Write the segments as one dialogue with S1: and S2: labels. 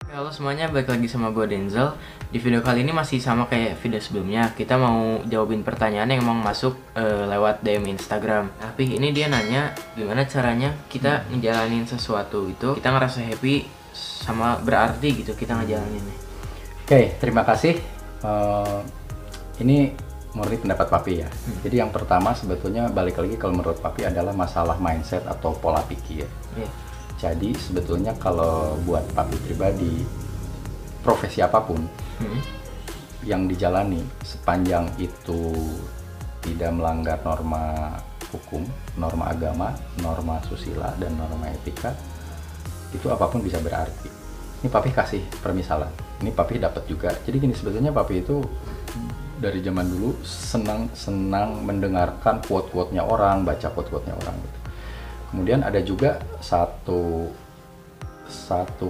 S1: Halo semuanya, balik lagi sama gue Denzel. Di video kali ini masih sama kayak video sebelumnya. Kita mau jawabin pertanyaan yang emang masuk lewat DM Instagram. Tapi ini dia nanya gimana caranya kita ngejalanin sesuatu itu kita ngerasa happy sama berarti gitu kita ngejalaninnya.
S2: Oke, terima kasih. Ini murni pendapat Papi ya. Jadi yang pertama sebetulnya balik lagi kalau menurut Papi adalah masalah mindset atau pola pikir.
S1: Yeah.
S2: Jadi sebetulnya kalau buat Papi pribadi, profesi apapun yang dijalani sepanjang itu tidak melanggar norma hukum, norma agama, norma susila, dan norma etika, itu apapun bisa berarti. Ini Papi kasih permisalan. Ini Papi dapat juga. Jadi gini, sebetulnya Papi itu dari zaman dulu senang mendengarkan quote-quote-nya orang, baca quote-quote-nya orang gitu. Kemudian ada juga satu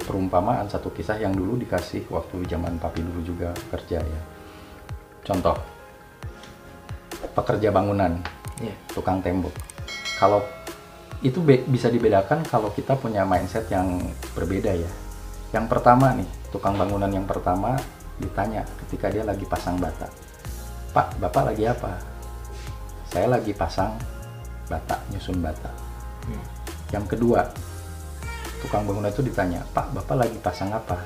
S2: perumpamaan, satu kisah yang dulu dikasih waktu zaman Papi dulu juga kerja ya. Contoh, pekerja bangunan, tukang tembok. Kalau itu bisa dibedakan kalau kita punya mindset yang berbeda ya. Yang pertama nih, tukang bangunan yang pertama ditanya ketika dia lagi pasang bata. Pak, Bapak lagi apa? Saya lagi pasang bata, nyusun bata. Yang kedua, tukang bangunan itu ditanya, Pak, Bapak lagi pasang apa?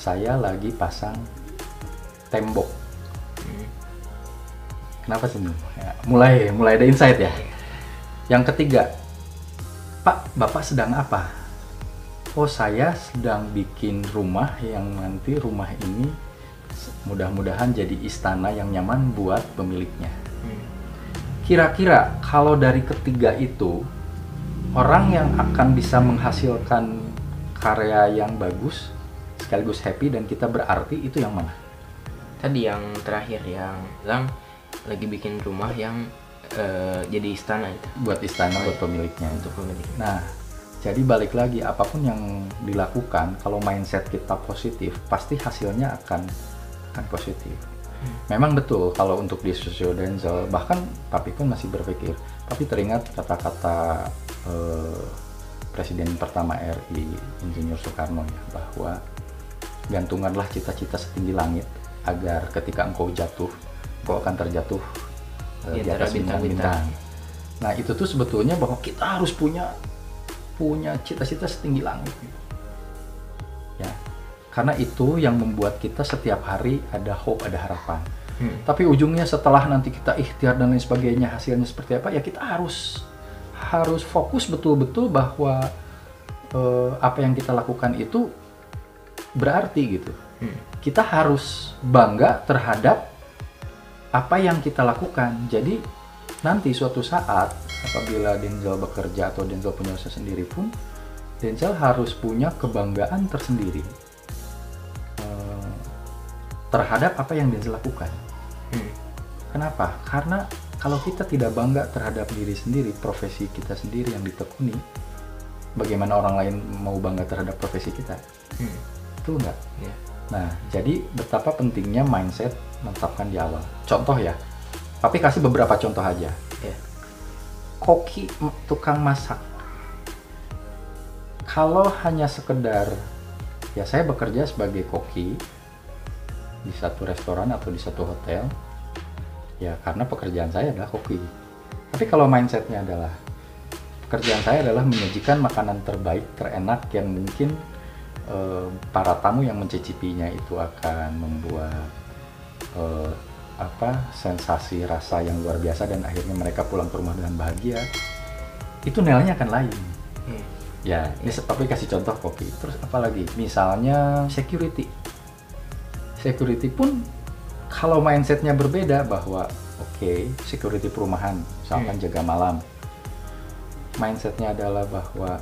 S2: Saya lagi pasang tembok. Kenapa sih? Ya, mulai ada insight ya. Yang ketiga, Pak, Bapak sedang apa? Oh, saya sedang bikin rumah yang nanti rumah ini mudah-mudahan jadi istana yang nyaman buat pemiliknya. Kira-kira kalau dari ketiga itu, orang yang akan bisa menghasilkan karya yang bagus sekaligus happy dan kita berarti itu yang mana?
S1: Tadi yang terakhir yang bilang lagi bikin rumah yang jadi istana itu.
S2: Buat istana, buat pemiliknya.
S1: Untuk pemilik.
S2: Nah, jadi balik lagi, apapun yang dilakukan, kalau mindset kita positif, pasti hasilnya akan positif. Memang betul kalau untuk di Sosio Denzel, bahkan Papi pun masih berpikir, Papi teringat kata-kata Presiden pertama RI, Insinyur Soekarno ya, bahwa gantunganlah cita-cita setinggi langit agar ketika engkau jatuh, engkau akan terjatuh di atas bintang-bintang. Nah, itu tuh sebetulnya bahwa kita harus punya cita-cita setinggi langit. Ya, karena itu yang membuat kita setiap hari ada hope, ada harapan. Tapi ujungnya setelah nanti kita ikhtiar dan lain sebagainya, hasilnya seperti apa, ya kita harus fokus betul-betul bahwa apa yang kita lakukan itu berarti gitu. Kita harus bangga terhadap apa yang kita lakukan. Jadi nanti suatu saat apabila Denzel bekerja atau Denzel punya usaha sendiri pun, Denzel harus punya kebanggaan tersendiri terhadap apa yang Denzel lakukan. Kenapa? Karena kalau kita tidak bangga terhadap diri sendiri, profesi kita sendiri yang ditekuni, bagaimana orang lain mau bangga terhadap profesi kita? Itu enggak. Nah, jadi betapa pentingnya mindset menetapkan di awal. Contoh ya, tapi kasih beberapa contoh aja. Koki, tukang masak. Kalau hanya sekedar, ya saya bekerja sebagai koki di satu restoran atau di satu hotel, ya karena pekerjaan saya adalah koki. Tapi kalau mindsetnya adalah pekerjaan saya adalah menyajikan makanan terbaik, terenak yang mungkin para tamu yang mencicipinya itu akan membuat sensasi rasa yang luar biasa dan akhirnya mereka pulang ke rumah dengan bahagia, itu nilainya akan lain. Ya, ini tapi kasih contoh kopi. Terus apalagi? Misalnya security pun kalau mindsetnya berbeda bahwa security perumahan misalkan jaga malam, mindsetnya adalah bahwa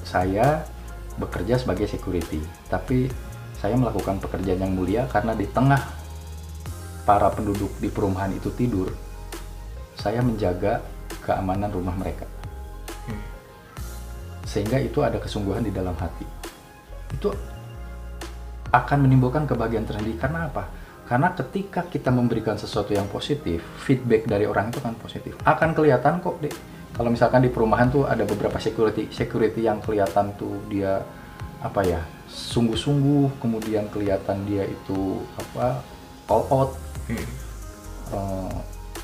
S2: saya bekerja sebagai security, tapi saya melakukan pekerjaan yang mulia karena di tengah para penduduk di perumahan itu tidur, saya menjaga keamanan rumah mereka. Sehingga itu ada kesungguhan di dalam hati. Itu akan menimbulkan kebahagiaan tersendiri. Karena apa? Karena ketika kita memberikan sesuatu yang positif, feedback dari orang itu kan positif. Akan kelihatan kok, Dek. Kalau misalkan di perumahan tuh ada beberapa security yang kelihatan tuh dia apa ya, sungguh-sungguh, kemudian kelihatan dia itu apa, all out,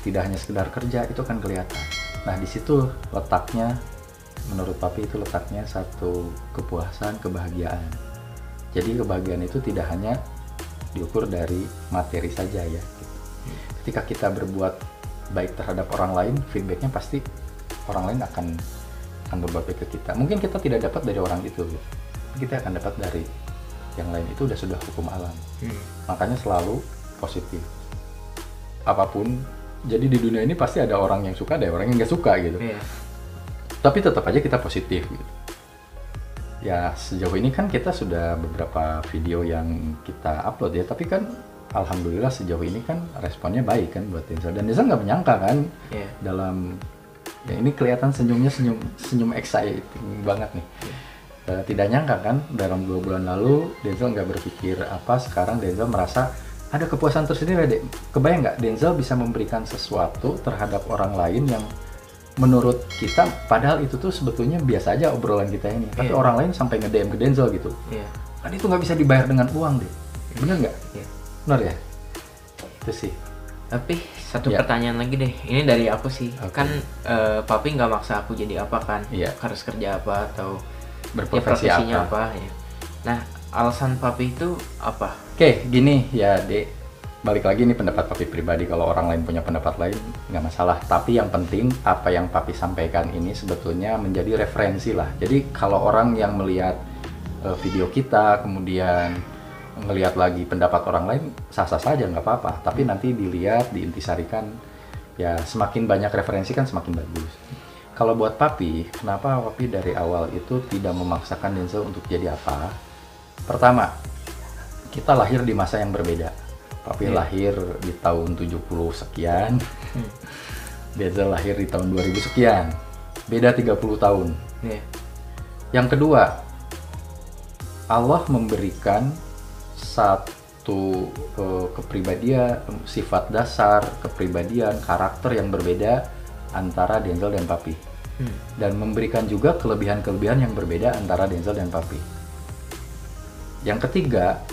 S2: tidak hanya sekedar kerja, itu kan kelihatan. Nah di situ letaknya, menurut Papi itu letaknya satu kepuasan, kebahagiaan. Jadi kebahagiaan itu tidak hanya diukur dari materi saja ya. Ketika kita berbuat baik terhadap orang lain, feedbacknya pasti orang lain akan berbuat baik ke kita. Mungkin kita tidak dapat dari orang itu, kita akan dapat dari yang lain. Itu sudah hukum alam. Makanya selalu positif. Apapun, jadi di dunia ini pasti ada orang yang suka, ada orang yang nggak suka gitu. Tapi tetap aja kita positif gitu. Ya sejauh ini kan kita sudah beberapa video yang kita upload ya, tapi kan alhamdulillah sejauh ini kan responnya baik kan buat Denzel. Dan Denzel nggak menyangka kan dalam, ya ini kelihatan senyumnya senyum exciting banget nih. Tidak nyangka kan dalam 2 bulan lalu Denzel nggak berpikir apa, sekarang Denzel merasa ada kepuasan tersendiri. Dek, kebayang nggak Denzel bisa memberikan sesuatu terhadap orang lain yang menurut kita padahal itu tuh sebetulnya biasa aja obrolan kita ini, tapi orang lain sampai nge-DM ke Denzel gitu. Kan itu nggak bisa dibayar dengan uang deh, bener nggak? Bener ya? Itu sih.
S1: Tapi satu pertanyaan lagi deh, ini dari aku sih. Kan Papi nggak maksa aku jadi apa kan, harus kerja apa atau profesinya apa ya. Nah alasan Papi itu apa?
S2: Oke, gini ya Dek, balik lagi nih pendapat Papi pribadi. Kalau orang lain punya pendapat lain nggak masalah, tapi yang penting apa yang Papi sampaikan ini sebetulnya menjadi referensi lah. Jadi kalau orang yang melihat video kita kemudian ngelihat lagi pendapat orang lain, sah-sah saja nggak apa-apa, tapi nanti dilihat, diintisarikan, ya semakin banyak referensi kan semakin bagus. Kalau buat Papi, kenapa Papi dari awal itu tidak memaksakan Denzel untuk jadi apa? Pertama, kita lahir di masa yang berbeda. Papi lahir di tahun 70 sekian, Denzel lahir di tahun 2000 sekian, beda 30 tahun. Yang kedua, Allah memberikan satu kepribadian, sifat dasar, kepribadian, karakter yang berbeda antara Denzel dan Papi, dan memberikan juga kelebihan-kelebihan yang berbeda antara Denzel dan Papi. Yang ketiga,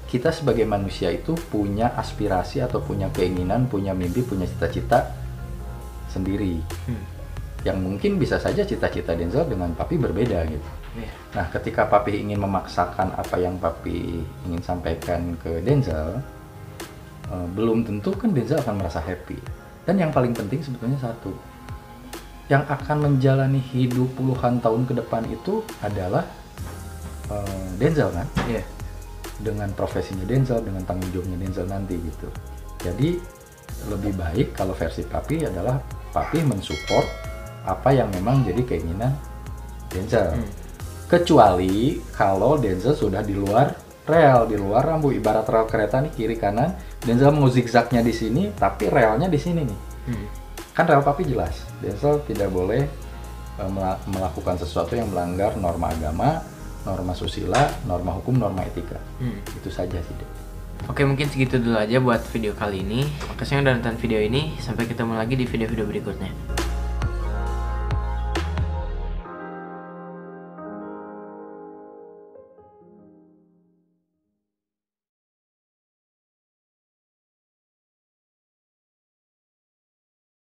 S2: kita sebagai manusia itu punya aspirasi atau punya keinginan, punya mimpi, punya cita-cita sendiri. Yang mungkin bisa saja cita-cita Denzel dengan Papi berbeda gitu. Nah, ketika Papi ingin memaksakan apa yang Papi ingin sampaikan ke Denzel, belum tentu kan Denzel akan merasa happy. Dan yang paling penting sebetulnya satu, yang akan menjalani hidup puluhan tahun ke depan itu adalah Denzel kan? Dengan profesinya Denzel, dengan tanggung jawabnya Denzel nanti gitu. Jadi lebih baik kalau versi Papi adalah Papi mensupport apa yang memang jadi keinginan Denzel. Kecuali kalau Denzel sudah di luar rel, di luar rambu, ibarat rel kereta nih kiri kanan, Denzel mau zigzagnya di sini tapi relnya di sini nih. Kan rel Papi jelas, Denzel tidak boleh melakukan sesuatu yang melanggar norma agama, norma susila, norma hukum, norma etika. Itu saja sih.
S1: Oke, mungkin segitu dulu aja buat video kali ini. Makasih yang udah nonton video ini. Sampai ketemu lagi di video-video berikutnya.